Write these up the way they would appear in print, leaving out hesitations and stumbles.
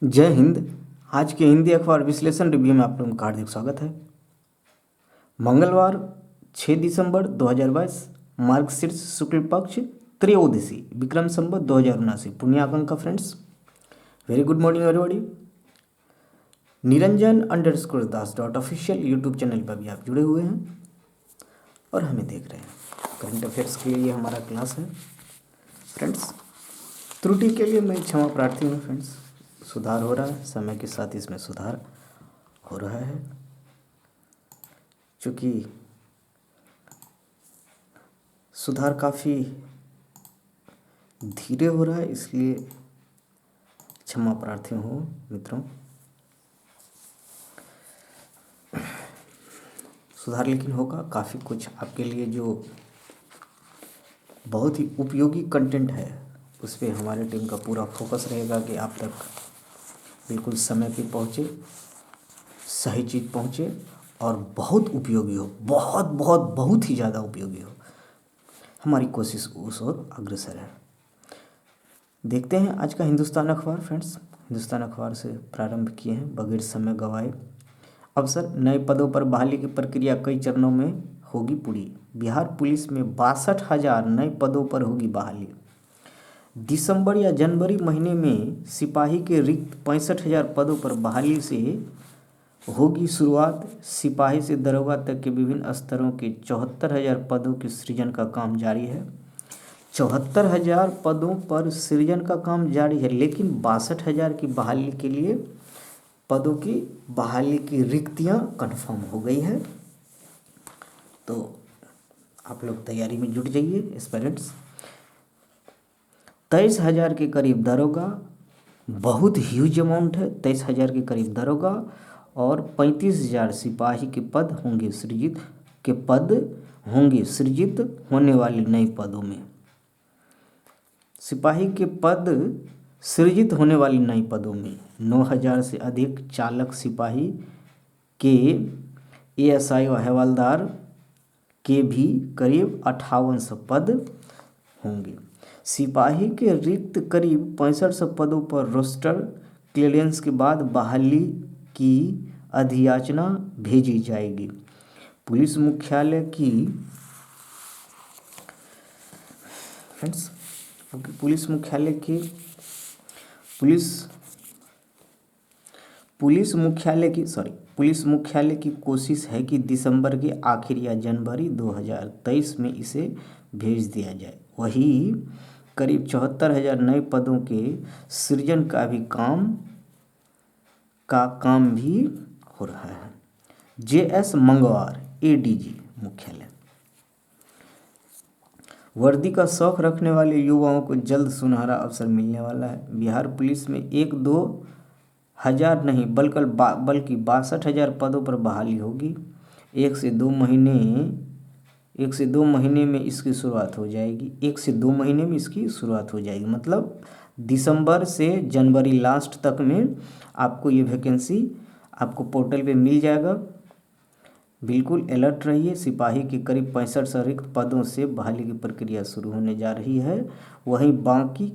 जय हिंद। आज के हिंदी अखबार विश्लेषण रिव्यू में आप लोगों का हार्दिक स्वागत है। मंगलवार 6 दिसंबर 2022, मार्गशीर्ष शुक्ल पक्ष त्रयोदशी, विक्रम संवत 2079, पुण्याकं का friends. Very good morning everybody. Niranjan underscore Das dot official YouTube channel पर भी आप जुड़े हुए हैं और हमें देख रहे हैं। करंट अफेयर्स के लिए हमारा क्लास है फ्रेंड्स। त्रुटि के लिए मैं क्षमा प्रार्थी हूँ फ्रेंड्स। सुधार हो रहा है, समय के साथ इसमें सुधार हो रहा है। चूँकि सुधार काफ़ी धीरे हो रहा है, इसलिए क्षमा प्रार्थी हूँ मित्रों। सुधार लेकिन होगा। काफ़ी कुछ आपके लिए जो बहुत ही उपयोगी कंटेंट है उस पर हमारे टीम का पूरा फोकस रहेगा कि आप तक बिल्कुल समय पे पहुँचे, सही चीज़ पहुँचे और बहुत उपयोगी हो, बहुत ही ज़्यादा उपयोगी हो। हमारी कोशिश उस ओर अग्रसर है। देखते हैं आज का हिंदुस्तान अखबार फ्रेंड्स। हिंदुस्तान अखबार से प्रारंभ किए हैं बगैर समय गवाए। अवसर, नए पदों पर बहाली की प्रक्रिया कई चरणों में होगी पूरी। बिहार पुलिस में 62,000 नए पदों पर होगी बहाली। दिसंबर या जनवरी महीने में सिपाही के रिक्त 65,000 पदों पर बहाली से होगी शुरुआत। सिपाही से दरोगा तक के विभिन्न स्तरों के 74,000 पदों के सृजन का काम जारी है। 74,000 पदों पर सृजन का काम जारी है, लेकिन 62,000 की बहाली के लिए पदों की बहाली की रिक्तियां कन्फर्म हो गई है। तो आप लोग तैयारी में जुट जाइए एस्पिरेंट्स। 23,000 के करीब दरोगा, बहुत ह्यूज अमाउंट है। 23,000 के करीब दरोगा और 35,000 सिपाही के पद होंगे सृजित होने वाले नए पदों में। सिपाही के पद सृजित होने वाली नए पदों में 9,000 से अधिक चालक सिपाही के, एएसआई और हवलदार के भी करीब 5800 पद होंगे। सिपाही के रिक्त करीब 6500 पदों पर रोस्टर क्लियरेंस के बाद बहाली की अधियाचना भेजी जाएगी। पुलिस मुख्यालय की फ्रेंड्स पुलिस मुख्यालय की कोशिश है कि दिसंबर के आखिर या जनवरी 2023 में इसे भेज दिया जाए। वही करीब 74,000 नए पदों के सृजन का काम भी हो रहा है। जेएस मंगवार, एडीजी मुख्यालय। वर्दी का शौक रखने वाले युवाओं को जल्द सुनहरा अवसर मिलने वाला है। बिहार पुलिस में 1-2 हज़ार नहीं बल्कि 62,000 पदों पर बहाली होगी। 1 से 2 महीने में इसकी शुरुआत हो जाएगी। 1 से 2 महीने में इसकी शुरुआत हो जाएगी, मतलब दिसंबर से जनवरी लास्ट तक में आपको ये वैकेंसी आपको पोर्टल पे मिल जाएगा। बिल्कुल अलर्ट रहिए। सिपाही के करीब 65 रिक्त पदों से बहाली की प्रक्रिया शुरू होने जा रही है। वहीं बाकी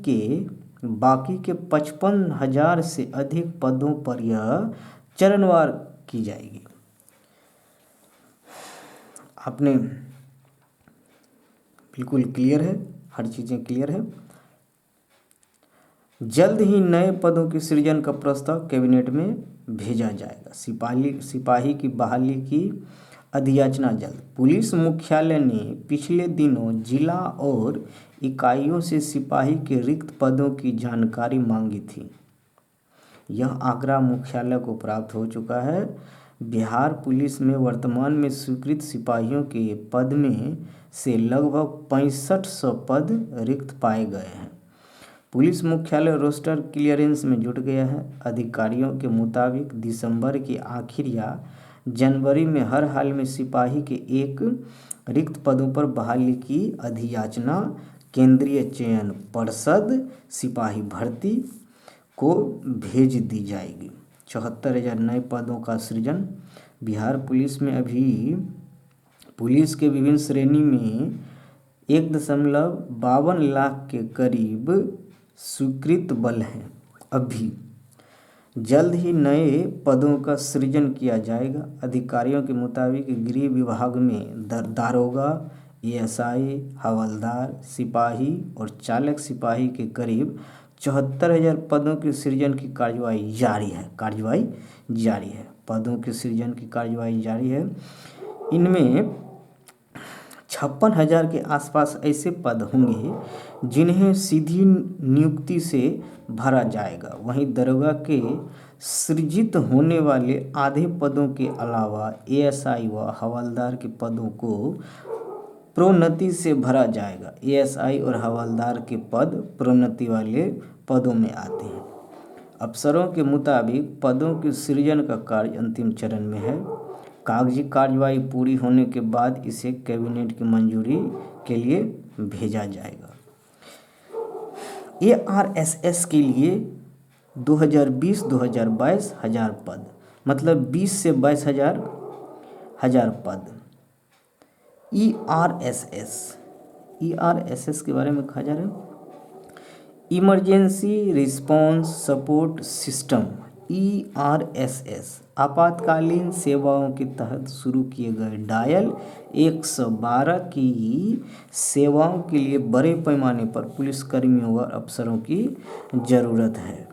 के 55,000 से अधिक पदों पर यह चरणवार की जाएगी। आपने बिल्कुल क्लियर है, हर चीज़ें क्लियर है। जल्द ही नए पदों के सृजन का प्रस्ताव कैबिनेट में भेजा जाएगा। सिपाही की बहाली की अधियाचना जल्द। पुलिस मुख्यालय ने पिछले दिनों जिला और इकाइयों से सिपाही के रिक्त पदों की जानकारी मांगी थी। यह आंकड़ा मुख्यालय को प्राप्त हो चुका है। बिहार पुलिस में वर्तमान में स्वीकृत सिपाहियों के पद में से लगभग 6500 पद रिक्त पाए गए हैं। पुलिस मुख्यालय रोस्टर क्लियरेंस में जुट गया है। अधिकारियों के मुताबिक दिसंबर के आखिर या जनवरी में हर हाल में सिपाही के एक रिक्त पदों पर बहाली की अधियाचना केंद्रीय चयन पर्षद सिपाही भर्ती को भेज दी जाएगी। 74,000 नए पदों का सृजन। बिहार पुलिस में अभी पुलिस के विभिन्न श्रेणी में 1.52 लाख के करीब स्वीकृत बल हैं। अभी जल्द ही नए पदों का सृजन किया जाएगा। अधिकारियों के मुताबिक गृह विभाग में दारोगा, एएसआई, हवलदार, सिपाही और चालक सिपाही के करीब 74,000 पदों के सृजन की कार्यवाही जारी है। पदों के सृजन की कार्यवाही जारी है। इनमें 56,000 के आसपास ऐसे पद होंगे जिन्हें सीधी नियुक्ति से भरा जाएगा। वहीं दरोगा के सृजित होने वाले आधे पदों के अलावा एएसआई व हवलदार के पदों को प्रोन्नति से भरा जाएगा। एएसआई और हवलदार के पद प्रोन्नति वाले पदों में आते हैं। अफसरों के मुताबिक पदों के सृजन का कार्य अंतिम चरण में है। कागजी कार्यवाही पूरी होने के बाद इसे कैबिनेट की मंजूरी के लिए भेजा जाएगा। एआरएसएस के लिए 2020-2022 हजार पद, मतलब 20 से 22 हजार पद। ईआरएसएस के बारे में कहा जा रहा है emergency response support system. ERSS आपातकालीन सेवाओं के तहत शुरू किए गए डायल 112 की सेवाओं के लिए बड़े पैमाने पर पुलिसकर्मियों व अफसरों की ज़रूरत है।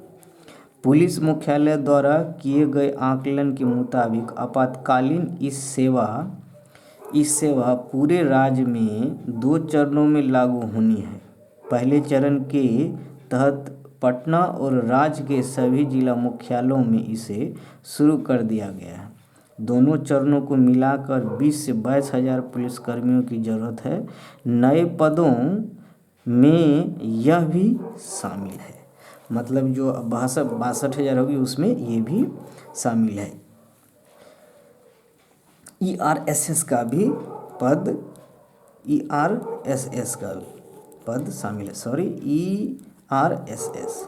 पुलिस मुख्यालय द्वारा किए गए आकलन के मुताबिक आपातकालीन इस सेवा पूरे राज्य में 2 चरणों में लागू होनी है। पहले चरण के तहत पटना और राज्य के सभी जिला मुख्यालयों में इसे शुरू कर दिया गया है। दोनों चरणों को मिलाकर 20 से 22 हजार पुलिसकर्मियों की ज़रूरत है। नए पदों में यह भी शामिल है, मतलब जो 62,000 होगी उसमें ये भी शामिल है। ईआरएसएस का भी पद शामिल है। ईआरएसएस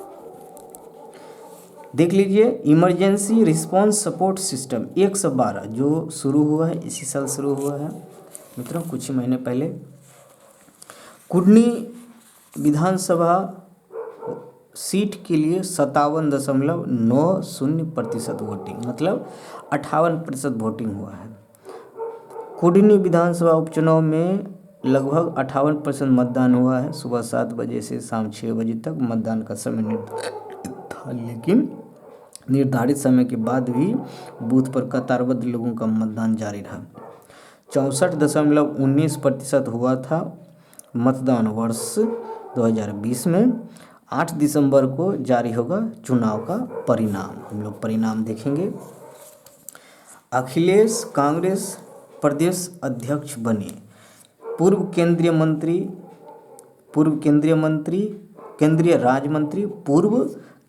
देख लीजिए। इमरजेंसी रिस्पॉन्स सपोर्ट सिस्टम 112 जो शुरू हुआ है, इसी साल शुरू हुआ है मित्रों, कुछ ही महीने पहले। कुडनी विधानसभा सीट के लिए 57.90% वोटिंग, मतलब 58% वोटिंग हुआ है। कुडनी विधानसभा उपचुनाव में लगभग 58% मतदान हुआ है। सुबह 7 बजे से शाम 6 बजे तक मतदान का समय निर्धारित था, लेकिन निर्धारित समय के बाद भी बूथ पर कतारबद्ध लोगों का मतदान जारी रहा। 64.19% हुआ था मतदान वर्ष 2020 में। 8 दिसंबर को जारी होगा चुनाव का परिणाम। हम लोग परिणाम देखेंगे। अखिलेश कांग्रेस प्रदेश अध्यक्ष बने। पूर्व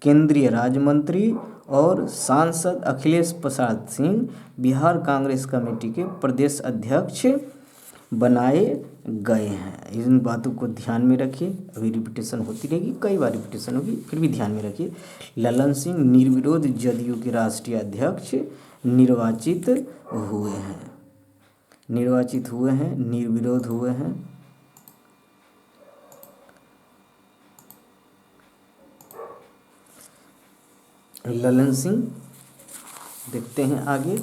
केंद्रीय राज्य मंत्री और सांसद अखिलेश प्रसाद सिंह बिहार कांग्रेस कमेटी के प्रदेश अध्यक्ष बनाए गए हैं। इन बातों को ध्यान में रखिए। अभी रिपीटेशन होती रहेगी, कई बार रिपीटेशन होगी, फिर भी ध्यान में रखिए। ललन सिंह निर्विरोध जदयू के राष्ट्रीय अध्यक्ष निर्विरोध हुए हैं। ललन सिंह, देखते हैं आगे।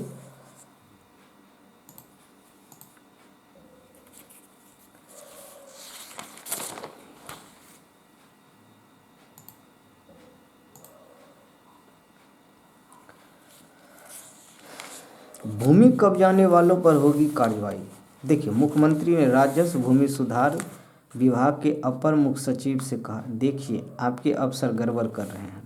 भूमि कब्जाने वालों पर होगी कार्रवाई। देखिए, मुख्यमंत्री ने राजस्व भूमि सुधार विभाग के अपर मुख्य सचिव से कहा, देखिए आपके अफसर गड़बड़ कर रहे हैं।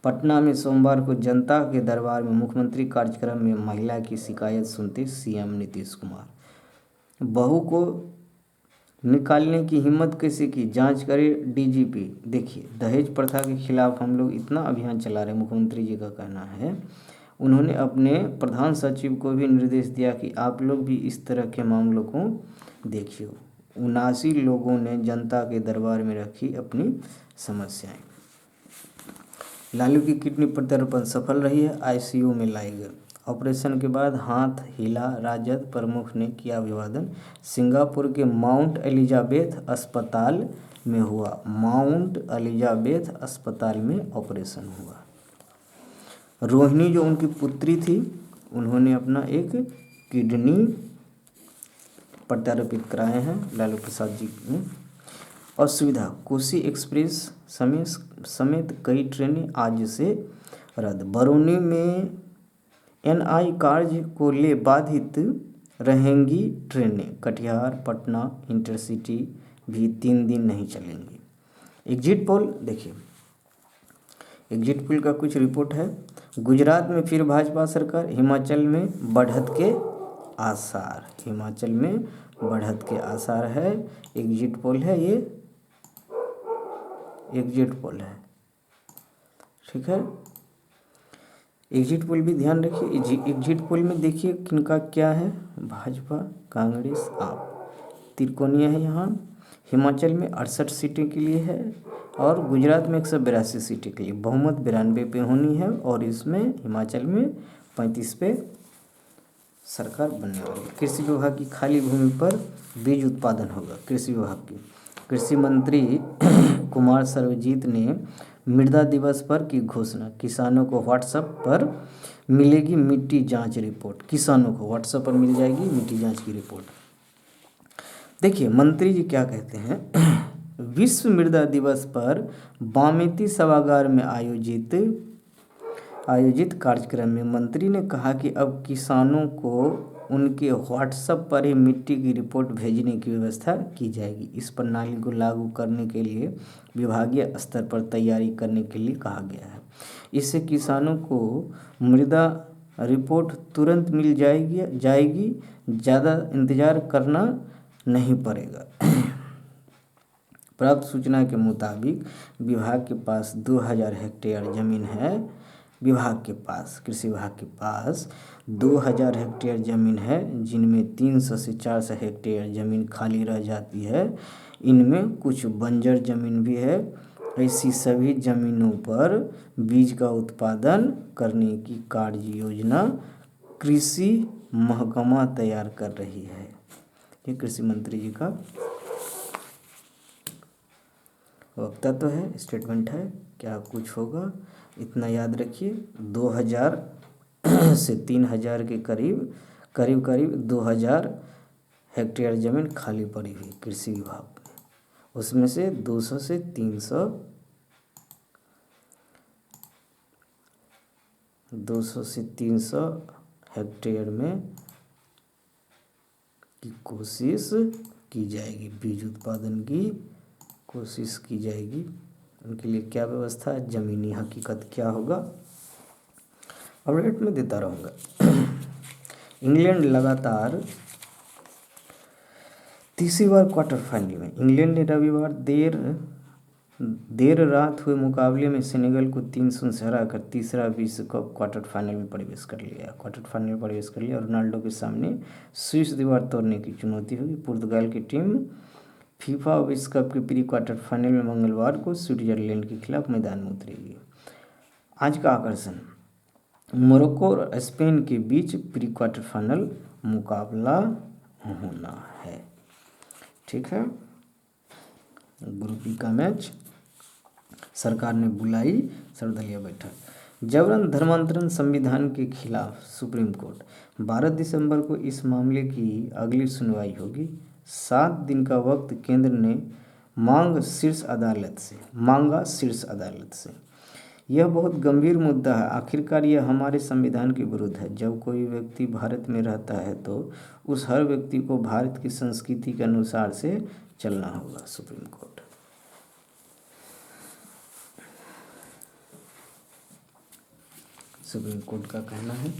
पटना में सोमवार को जनता के दरबार में मुख्यमंत्री कार्यक्रम में महिला की शिकायत सुनते सीएम नीतीश कुमार, बहू को निकालने की हिम्मत कैसे की, जांच करे डीजीपी। देखिए, दहेज प्रथा के खिलाफ हम लोग इतना अभियान चला रहे हैं, मुख्यमंत्री जी का कहना है। उन्होंने अपने प्रधान सचिव को भी निर्देश दिया कि आप लोग भी इस तरह के मामलों को देखिए। 79 लोगों ने जनता के दरबार में रखी अपनी समस्याएं। लालू की किडनी प्रत्यारोपण सफल रही है, आईसीयू में लाई गई। ऑपरेशन के बाद हाथ हिला, राजद प्रमुख ने किया अभिवादन। सिंगापुर के माउंट एलिजाबेथ अस्पताल में ऑपरेशन हुआ। रोहिणी जो उनकी पुत्री थी, उन्होंने अपना एक किडनी प्रत्यारोपित कराए हैं लालू प्रसाद जी ने। और सुविधा, कोसी एक्सप्रेस समेत कई ट्रेनें आज से रद्द। बरौनी में एनआई कार्य को ले बाधित रहेंगी ट्रेनें। कटिहार पटना इंटरसिटी भी 3 दिन नहीं चलेंगी। एग्जिट पोल देखिए, एग्जिट पोल का कुछ रिपोर्ट है। गुजरात में फिर भाजपा सरकार, हिमाचल में बढ़त के आसार, हिमाचल में बढ़त के आसार है। एग्जिट पोल है ये, एग्जिट पोल है, ठीक है। एग्जिट पोल भी ध्यान रखिए। एग्जिट पोल में देखिए किनका क्या है, भाजपा, कांग्रेस, आप, त्रिकोणीय है यहाँ। हिमाचल में 68 सीटें के लिए है और गुजरात में 182 सीटें के लिए। बहुमत 92 पे होनी है और इसमें हिमाचल में 35 पे सरकार बनने वाली है। कृषि विभाग की खाली भूमि पर बीज उत्पादन होगा। कृषि विभाग की कृषि मंत्री कुमार सर्वजीत ने मृदा दिवस पर की घोषणा। किसानों को व्हाट्सएप पर मिलेगी मिट्टी जांच रिपोर्ट। किसानों को व्हाट्सएप पर मिल जाएगी मिट्टी जांच की रिपोर्ट। देखिए मंत्री जी क्या कहते हैं। विश्व मृदा दिवस पर बामेती सभागार में आयोजित कार्यक्रम में मंत्री ने कहा कि अब किसानों को उनके व्हाट्सएप पर ही मिट्टी की रिपोर्ट भेजने की व्यवस्था की जाएगी। इस प्रणाली को लागू करने के लिए विभागीय स्तर पर तैयारी करने के लिए कहा गया है। इससे किसानों को मृदा रिपोर्ट तुरंत मिल जाएगी, ज़्यादा इंतजार करना नहीं पड़ेगा। प्राप्त सूचना के मुताबिक विभाग के पास 2000 हेक्टेयर ज़मीन है। विभाग के पास, कृषि विभाग के पास 2000 हेक्टेयर ज़मीन है, जिनमें 300 से 400 हेक्टेयर ज़मीन खाली रह जाती है। इनमें कुछ बंजर ज़मीन भी है। ऐसी सभी ज़मीनों पर बीज का उत्पादन करने की कार्य योजना कृषि महकमा तैयार कर रही है। ये कृषि मंत्री जी का वक्तव्य है, स्टेटमेंट है। क्या कुछ होगा इतना याद रखिए। 2000 से 3000 के करीब 2000 हेक्टेयर ज़मीन खाली पड़ी हुई कृषि विभाग में। उसमें से 200 से 300 हेक्टेयर में की कोशिश की जाएगी, बीज उत्पादन की कोशिश की जाएगी। उनके लिए क्या व्यवस्था है, ज़मीनी हकीकत क्या होगा, अपडेट में देता रहूँगा। इंग्लैंड लगातार तीसरी बार क्वार्टर फाइनल में। इंग्लैंड ने रविवार देर रात हुए मुकाबले में सेनेगल को 3-0 से हराकर तीसरा विश्व कप क्वार्टर फाइनल में प्रवेश कर लिया। रोनाल्डो के सामने स्विस दीवार तोड़ने की चुनौती होगी। पुर्तगाल की टीम फीफा विश्व कप के प्री क्वार्टर फाइनल में मंगलवार को स्विट्जरलैंड के खिलाफ मैदान में उतरेगी। आज का आकर्षण, मोरक्को और स्पेन के बीच प्री क्वार्टर फाइनल मुकाबला होना है, ठीक है। ग्रुप ई का मैच। सरकार ने बुलाई सर्वदलीय बैठक। जबरन धर्मांतरण संविधान के खिलाफ सुप्रीम कोर्ट। 12 दिसंबर को इस मामले की अगली सुनवाई होगी। 7 दिन का वक्त केंद्र ने मांगा शीर्ष अदालत से। यह बहुत गंभीर मुद्दा है। आखिरकार यह हमारे संविधान के विरुद्ध है। जब कोई व्यक्ति भारत में रहता है तो उस हर व्यक्ति को भारत की संस्कृति के अनुसार से चलना होगा। Supreme court. सुप्रीम कोर्ट का कहना है।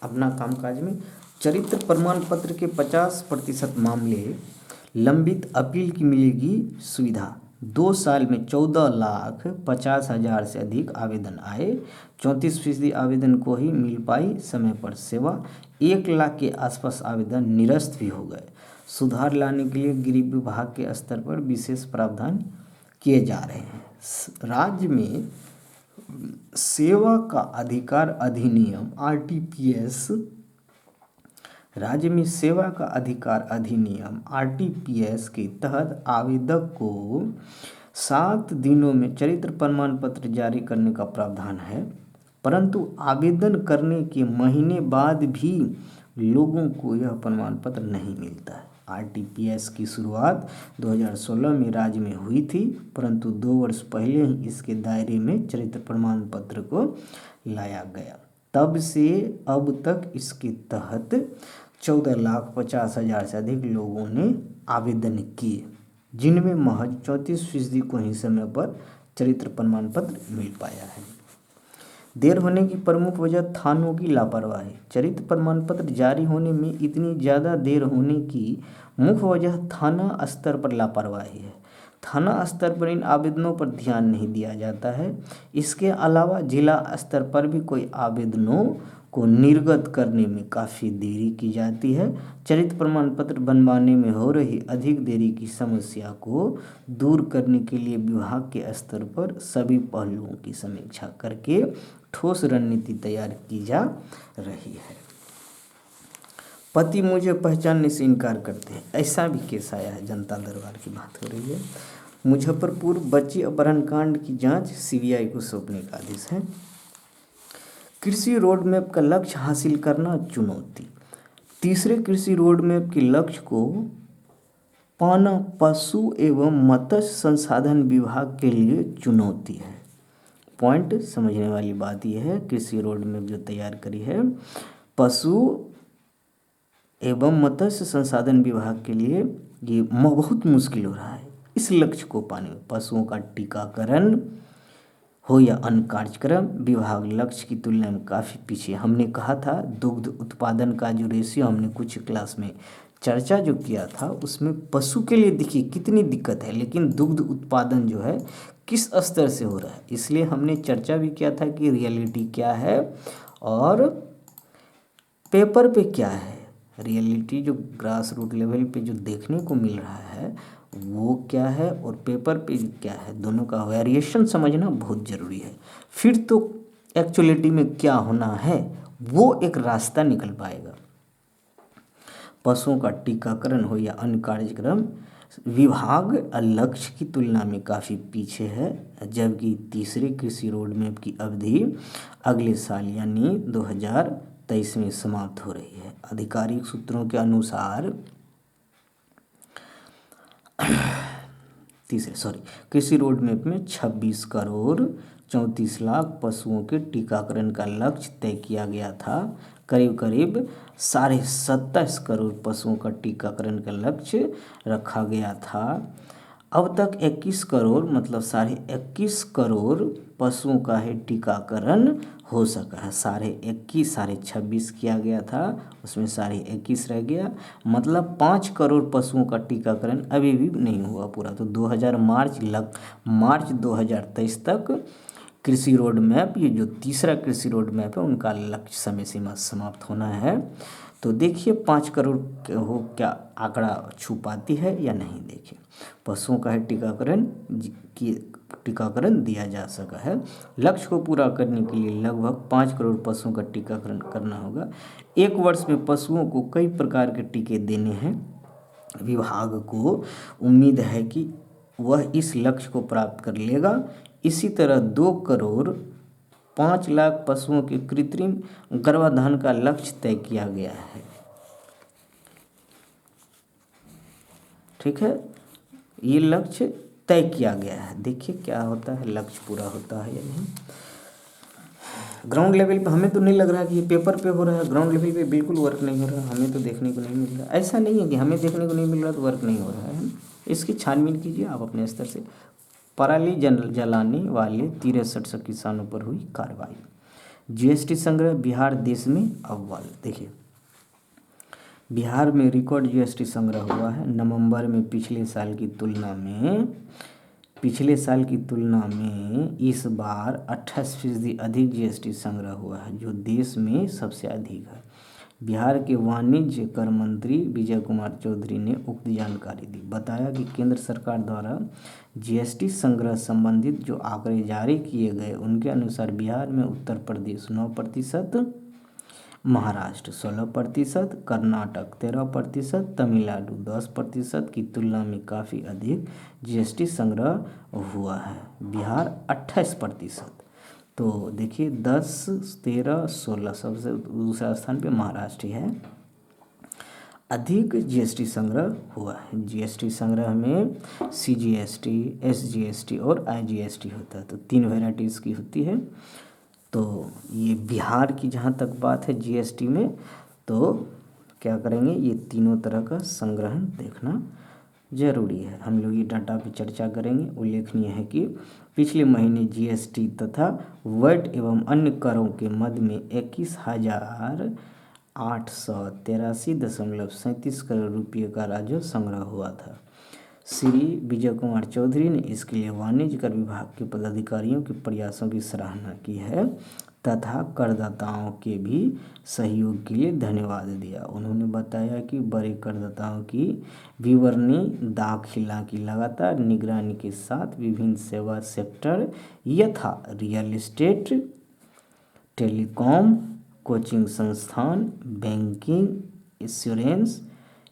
अपना कामकाज में चरित्र प्रमाण पत्र के 50% मामले लंबित, अपील की मिलेगी सुविधा। 2 साल में 14,50,000 से अधिक आवेदन आए। 34% आवेदन को ही मिल पाई समय पर सेवा। 1 लाख के आसपास आवेदन निरस्त भी हो गए। सुधार लाने के लिए गृह विभाग के स्तर पर विशेष प्रावधान किए जा रहे हैं। राज्य में सेवा का अधिकार अधिनियम RTPS राज्य में सेवा का अधिकार अधिनियम आरटीपीएस के तहत आवेदक को 7 दिनों में चरित्र प्रमाण पत्र जारी करने का प्रावधान है, परंतु आवेदन करने के महीने बाद भी लोगों को यह प्रमाण पत्र नहीं मिलता है। आरटीपीएस की शुरुआत 2016 में राज्य में हुई थी, परंतु 2 वर्ष पहले ही इसके दायरे में चरित्र प्रमाण पत्र को लाया गया। तब से अब तक इसके तहत 14,50,000 से अधिक लोगों ने आवेदन किए, जिनमें महज 34% को ही समय पर चरित्र प्रमाण पत्र मिल पाया है। देर होने की प्रमुख वजह थानों की लापरवाही। चरित्र प्रमाण पत्र जारी होने में इतनी ज़्यादा देर होने की मुख्य वजह थाना स्तर पर लापरवाही है। थाना स्तर पर इन आवेदनों पर ध्यान नहीं दिया जाता है। इसके अलावा जिला स्तर पर भी कोई आवेदनों को निर्गत करने में काफ़ी देरी की जाती है। चरित्र प्रमाण पत्र बनवाने में हो रही अधिक देरी की समस्या को दूर करने के लिए विभाग के स्तर पर सभी पहलुओं की समीक्षा करके ठोस रणनीति तैयार की जा रही है। पति मुझे पहचानने से इनकार करते हैं, ऐसा भी केस आया है। जनता दरबार की बात हो रही है। मुजफ्फरपुर बच्ची अपहरण कांड की जांच सीबीआई को सौंपने का आदेश है। कृषि रोड मैप का लक्ष्य हासिल करना चुनौती। तीसरे कृषि रोड मैप के लक्ष्य को पाना पशु एवं मत्स्य संसाधन विभाग के लिए चुनौती है। पॉइंट समझने वाली बात यह है, कृषि रोड मैप जो तैयार करी है पशु एवं मत्स्य संसाधन विभाग के लिए ये बहुत मुश्किल हो रहा है। इस लक्ष्य को पाने में पशुओं का टीकाकरण हो या अन्य कार्यक्रम, विभाग लक्ष्य की तुलना में काफ़ी पीछे। हमने कहा था दुग्ध उत्पादन का जो रेशियो हमने कुछ क्लास में चर्चा जो किया था उसमें पशु के लिए देखिए कितनी दिक्कत है, लेकिन दुग्ध उत्पादन जो है किस स्तर से हो रहा है। इसलिए हमने चर्चा भी किया था कि रियलिटी क्या है और पेपर पे क्या है। रियलिटी जो ग्रास रूट लेवल पे जो देखने को मिल रहा है वो क्या है और पेपर पे क्या है, दोनों का वेरिएशन समझना बहुत ज़रूरी है। फिर तो एक्चुअलिटी में क्या होना है वो एक रास्ता निकल पाएगा। पशुओं का टीकाकरण हो या अन्य कार्यक्रम, विभाग लक्ष्य की तुलना में काफ़ी पीछे है, जबकि तीसरे कृषि रोड मैप की अवधि अगले साल यानी 2023 में समाप्त हो रही है। आधिकारिक सूत्रों के अनुसार कृषि रोड मैप में 26 करोड़ 34 लाख पशुओं के टीकाकरण का लक्ष्य तय किया गया था। करीब करीब 27.5 करोड़ पशुओं का टीकाकरण का लक्ष्य रखा गया था। अब तक 21 करोड़ मतलब 21.5 करोड़ पशुओं का ही टीकाकरण हो सका है। 21.5 26 किया गया था, उसमें 21.5 रह गया, मतलब 5 करोड़ पशुओं का टीकाकरण अभी भी नहीं हुआ पूरा। तो मार्च 2023 तक कृषि रोड मैप, ये जो तीसरा कृषि रोड मैप है उनका लक्ष्य समय सीमा समाप्त होना है। तो देखिए 5 करोड़ हो क्या आंकड़ा छू पाती है या नहीं। देखिए पशुओं का है टीकाकरण दिया जा सका है। लक्ष्य को पूरा करने के लिए लगभग 5 करोड़ पशुओं का टीकाकरण करना होगा। 1 वर्ष में पशुओं को कई प्रकार के टीके देने हैं। विभाग को उम्मीद है कि वह इस लक्ष्य को प्राप्त कर लेगा। इसी तरह 2 करोड़ 5 लाख पशुओं के कृत्रिम गर्भाधान का लक्ष्य तय किया गया है। ठीक है, ये लक्ष्य तय किया गया है। देखिए क्या होता है, लक्ष्य पूरा होता है या नहीं। ग्राउंड लेवल पे हमें तो नहीं लग रहा कि ये पेपर पे हो रहा है, ग्राउंड लेवल पे बिल्कुल वर्क नहीं हो रहा, हमें तो देखने को नहीं मिल रहा। ऐसा नहीं है कि हमें देखने को नहीं मिल रहा तो वर्क नहीं हो रहा है। इसकी छानबीन कीजिए आप अपने स्तर से। पराली जलाने वाले 63 किसानों पर हुई कार्रवाई। जीएसटी संग्रह बिहार देश में अव्वल। देखिए बिहार में रिकॉर्ड जीएसटी संग्रह हुआ है। नवंबर में पिछले साल की तुलना में इस बार 28% अधिक जीएसटी संग्रह हुआ है, जो देश में सबसे अधिक है। बिहार के वाणिज्य कर मंत्री विजय कुमार चौधरी ने उक्त जानकारी दी। बताया कि केंद्र सरकार द्वारा जीएसटी संग्रह संबंधित जो आंकड़े जारी किए गए उनके अनुसार बिहार में उत्तर प्रदेश 9%, महाराष्ट्र 16%, कर्नाटक 13%, तमिलनाडु 10% की तुलना में काफ़ी अधिक जीएसटी संग्रह हुआ है। बिहार 28%। तो देखिए 10, 13, 16 सबसे दूसरा स्थान पे महाराष्ट्र है। अधिक जीएसटी संग्रह हुआ है। जीएसटी संग्रह में सीजीएसटी, एसजीएसटी और आईजीएसटी होता है, तो 3 वेराइटीज़ की होती है। तो ये बिहार की जहाँ तक बात है जीएसटी में, तो क्या करेंगे, ये तीनों तरह का संग्रहण देखना जरूरी है। हम लोग ये डाटा पे चर्चा करेंगे। उल्लेखनीय है कि पिछले महीने जीएसटी तथा वैट एवं अन्य करों के मद में 21,883.37 करोड़ रुपये का राजस्व संग्रह हुआ था। श्री विजय कुमार चौधरी ने इसके लिए वाणिज्य कर विभाग के पदाधिकारियों के प्रयासों की सराहना की है तथा करदाताओं के भी सहयोग के लिए धन्यवाद दिया। उन्होंने बताया कि बड़े करदाताओं की विवरणी दाखिला की लगातार निगरानी के साथ विभिन्न सेवा सेक्टर यथा रियल एस्टेट, टेलीकॉम, कोचिंग संस्थान, बैंकिंग,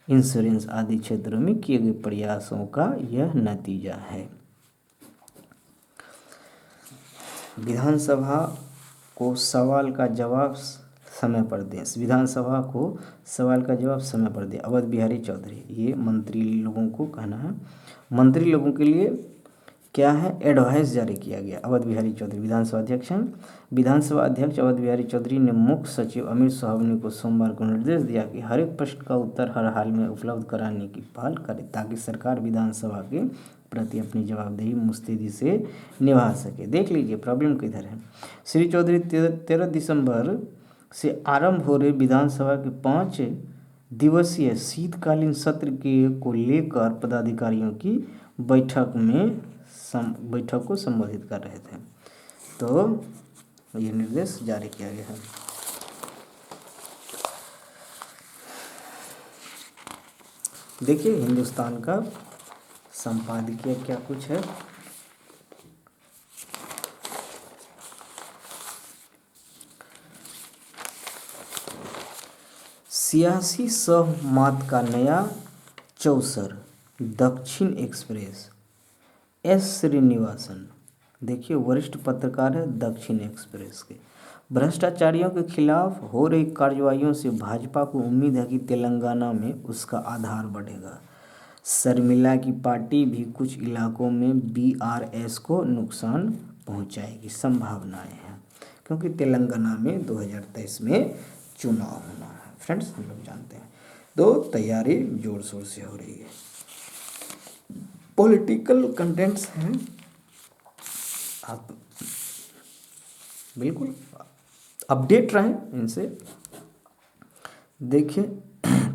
इंश्योरेंस आदि क्षेत्रों में किए गए प्रयासों का यह नतीजा है। विधानसभा को सवाल का जवाब समय पर दें। विधानसभा को सवाल का जवाब समय पर दें। अवध बिहारी चौधरी, ये मंत्री लोगों को कहना है। मंत्री लोगों के लिए क्या है, एडवाइस जारी किया गया। अवध बिहारी चौधरी विधानसभा अध्यक्ष हैं। विधानसभा अध्यक्ष अवध बिहारी चौधरी ने मुख्य सचिव अमित सोहनी को सोमवार को निर्देश दिया कि हर एक प्रश्न का उत्तर हर हाल में उपलब्ध कराने की पहल करे ताकि सरकार विधानसभा के प्रति अपनी जवाबदेही मुस्तैदी से निभा सके। देख लीजिए प्रॉब्लम किधर है। श्री चौधरी 13 दिसंबर से आरंभ हो रहे विधानसभा के 5 दिवसीय शीतकालीन सत्र के को लेकर पदाधिकारियों की बैठक को संबोधित कर रहे थे, तो ये निर्देश जारी किया गया है। देखिए हिंदुस्तान का संपादकीय क्या कुछ है। सियासी सहमत का नया चौसर, दक्षिण एक्सप्रेस, एस श्रीनिवासन, देखिए वरिष्ठ पत्रकार है दक्षिण एक्सप्रेस के। भ्रष्टाचारियों के खिलाफ हो रही कार्रवाइयों से भाजपा को उम्मीद है कि तेलंगाना में उसका आधार बढ़ेगा। शर्मिला की पार्टी भी कुछ इलाकों में बीआरएस को नुकसान पहुंचाएगी, संभावनाएं हैं, क्योंकि तेलंगाना में 2023 में चुनाव होना है। फ्रेंड्स हम लोग जानते हैं, तो तैयारी जोर शोर से हो रही है। पॉलिटिकल कंटेंट्स हैं, आप बिल्कुल अपडेट रहें इनसे। देखिए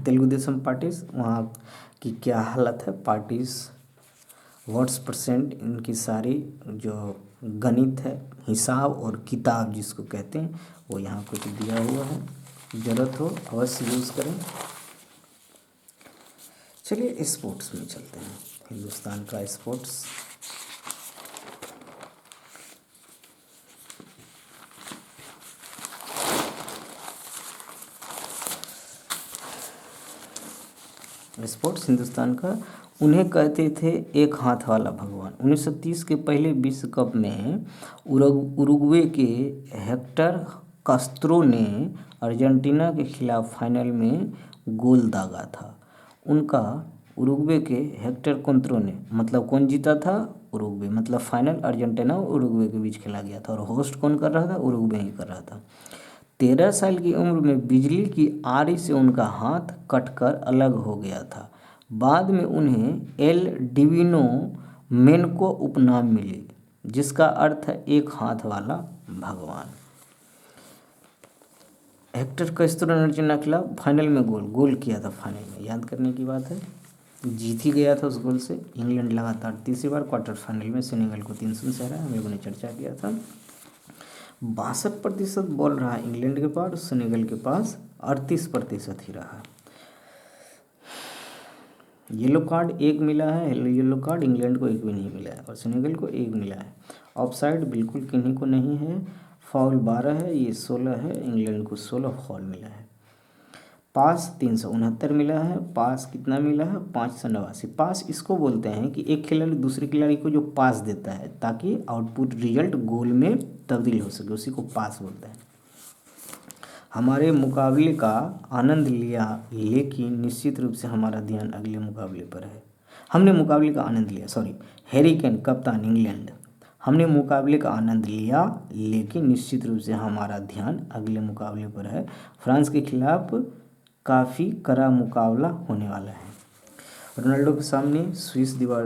तेलुगु देशम पार्टीज, वहाँ की क्या हालत है, पार्टीज व्हाट्स परसेंट इनकी सारी जो गणित है, हिसाब और किताब जिसको कहते हैं, वो यहाँ कुछ दिया हुआ है, ज़रूरत हो अवश्य यूज़ करें। चलिए स्पोर्ट्स में चलते हैं। हिंदुस्तान का स्पोर्ट्स, हिंदुस्तान का, उन्हें कहते थे एक हाथ वाला भगवान। 1930 के पहले विश्व कप में उरुग्वे के हेक्टर कास्त्रो ने अर्जेंटीना के खिलाफ फाइनल में गोल दागा था। उनका उरुग्वे के हेक्टर कास्त्रो ने, मतलब कौन जीता था, उरुग्वे, मतलब फाइनल अर्जेंटीना और उरुग्वे के बीच खेला गया था, और होस्ट कौन कर रहा था, उरुग्वे ही कर रहा था। 13 साल की उम्र में बिजली की आरी से उनका हाथ कटकर अलग हो गया था। बाद में उन्हें एल डिविनो मेनको उपनाम मिले, जिसका अर्थ है एक हाथ वाला भगवान। हेक्टर कास्त्रो ने अर्जेंटीना के खिलाफ फाइनल में गोल किया था। फाइनल में याद करने की बात है, जीत ही गया था उस गोल से। इंग्लैंड लगातार तीसरी बार क्वार्टर फाइनल में सेनेगल को 3-0 से हराया, हम लोगों ने चर्चा किया था। 62% बॉल रहा इंग्लैंड के पास, सेनेगल के पास 38% ही रहा। येलो कार्ड 1 मिला है, येलो कार्ड इंग्लैंड को 1 भी नहीं मिला है, और सेनेगल को 1 मिला है। ऑफसाइड बिल्कुल किन्हीं को नहीं है। फाउल 12 है, ये 16 है, इंग्लैंड को 16 फाउल मिला है। पास 369 मिला है, पास कितना मिला है 589। पास इसको बोलते हैं कि एक खिलाड़ी दूसरे खिलाड़ी को जो पास देता है ताकि आउटपुट रिजल्ट गोल में तब्दील हो सके, उसी को पास बोलते हैं। हमारे मुकाबले का आनंद लिया लेकिन निश्चित रूप से हमारा ध्यान अगले मुकाबले पर है। हमने मुकाबले का आनंद लिया, सॉरी, हैरी केन कप्तान इंग्लैंड, हमने मुकाबले का आनंद लिया लेकिन निश्चित रूप से हमारा ध्यान अगले मुकाबले पर है। फ्रांस के खिलाफ काफ़ी कड़ा मुकाबला होने वाला है। रोनाल्डो के सामने स्विस दीवार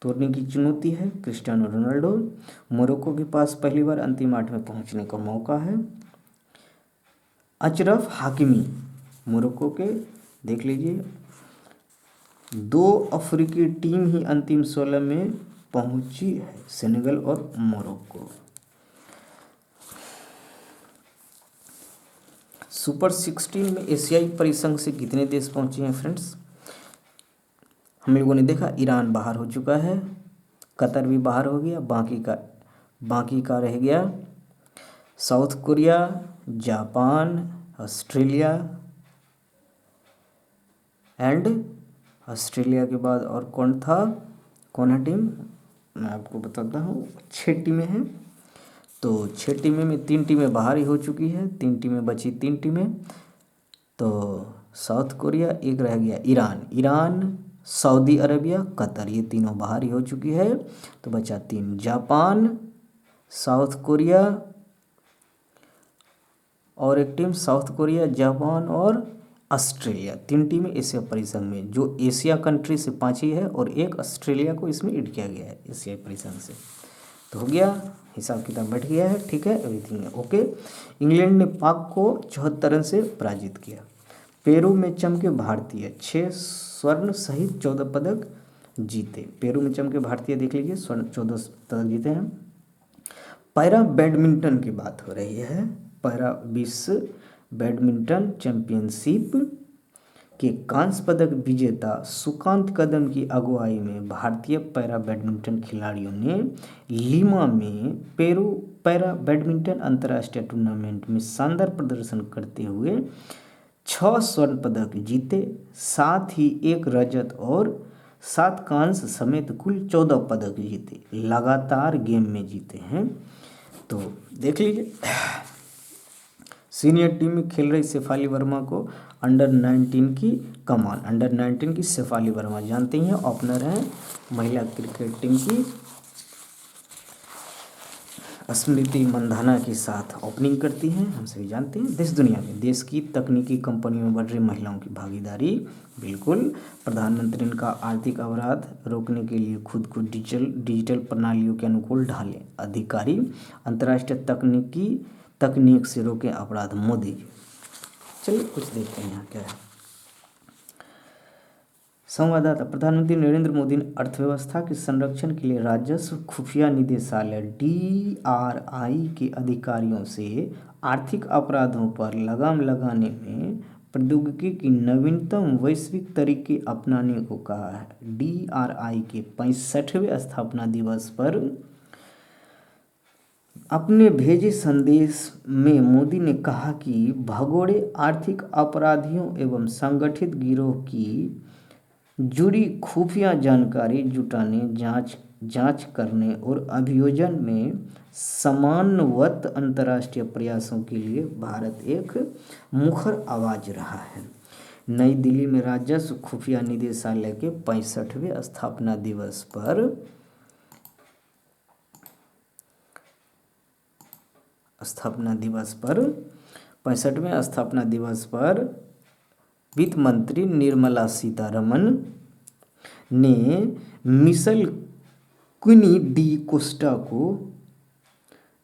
तोड़ने की चुनौती है। क्रिस्टियानो रोनाल्डो, मोरक्को के पास पहली बार अंतिम 8 में पहुंचने का मौका है। अशरफ हाकिमी, मोरक्को के, देख लीजिए 2 अफ्रीकी टीम ही अंतिम 16 में पहुंची है, सेनेगल और मोरक्को। सुपर 16 में एशियाई परिसंघ से कितने देश पहुंचे हैं फ्रेंड्स? हम लोगों ने देखा ईरान बाहर हो चुका है, कतर भी बाहर हो गया, बाकी का रह गया south Korea, Japan, Australia and Australia के बाद और कौन है टीम, मैं आपको बताता हूँ। 6 टीमें हैं, तो 6 टीमें में 3 टीमें बाहर ही हो चुकी है, 3 टीमें बची, 3 टीमें। तो साउथ कोरिया, एक रह गया ईरान, सऊदी अरबिया, कतर, ये तीनों बाहर ही हो चुकी है। तो बचा 3, जापान, साउथ कोरिया और एक टीम, साउथ कोरिया, जापान और ऑस्ट्रेलिया। 3 टीमें एशिया परिसंघ में, जो एशिया कंट्री से 5 ही है और एक ऑस्ट्रेलिया को इसमें ऐड किया गया है एशिया परिसंघ से। तो हो गया, हिसाब किताब बैठ गया है, ठीक है, एवरीथिंग है ओके। इंग्लैंड ने पाक को 74 रन से पराजित किया। पेरू में चमके भारतीय, 6 स्वर्ण सहित 14 पदक जीते। पेरू में चमके भारतीय, देख लीजिए, स्वर्ण 14 पदक जीते हैं। पैरा बैडमिंटन की बात हो रही है। पैरा विश्व बैडमिंटन चैंपियनशिप के कांस्य पदक विजेता सुकांत कदम की अगुवाई में भारतीय पैरा बैडमिंटन खिलाड़ियों ने लीमा में पैरा बैडमिंटन अंतर्राष्ट्रीय टूर्नामेंट में शानदार प्रदर्शन करते हुए 6 स्वर्ण पदक जीते, साथ ही 1 रजत और 7 कांस्य समेत कुल 14 पदक जीते, लगातार गेम में जीते हैं। तो देख लीजिए, सीनियर टीम में खेल रही शेफाली वर्मा को अंडर 19 की कमान, अंडर 19 की शेफाली वर्मा जानते हैं, ओपनर हैं। महिला क्रिकेट टीम की स्मृति मंधाना के साथ ओपनिंग करती हैं, हम सभी जानते हैं। देश दुनिया में देश की तकनीकी कंपनियों में बढ़ रही महिलाओं की भागीदारी, बिल्कुल। प्रधानमंत्री का आर्थिक अपराध रोकने के लिए खुद को डिजिटल प्रणालियों के अनुकूल ढालें, अधिकारी अंतर्राष्ट्रीय तकनीक से रोकें अपराध, मोदी जी। चलिए कुछ देखते हैं यहाँ क्या है। संवाददाता, प्रधानमंत्री नरेंद्र मोदी ने अर्थव्यवस्था के संरक्षण के लिए राजस्व खुफिया निदेशालय DRI के अधिकारियों से आर्थिक अपराधों पर लगाम लगाने में प्रौद्योगिकी की नवीनतम वैश्विक तरीके अपनाने को कहा है। DRI के 65वें स्थापना दिवस पर अपने भेजे संदेश में मोदी ने कहा कि भगोड़े आर्थिक अपराधियों एवं संगठित गिरोह की जुड़ी खुफिया जानकारी जुटाने, जांच करने और अभियोजन में समन्वित अंतर्राष्ट्रीय प्रयासों के लिए भारत एक मुखर आवाज रहा है। नई दिल्ली में राजस्व खुफिया निदेशालय के 65वें स्थापना दिवस पर वित्त मंत्री निर्मला सीतारमन ने मिशेल क्विनी डी कोस्टा को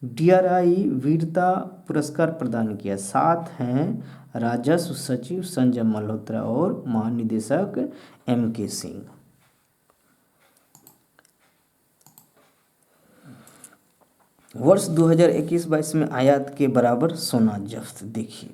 DRI वीरता पुरस्कार प्रदान किया। साथ हैं राजस्व सचिव संजय मल्होत्रा और महानिदेशक MK सिंह। वर्ष 2021-22 में आयात के बराबर सोना जब्त। देखिए,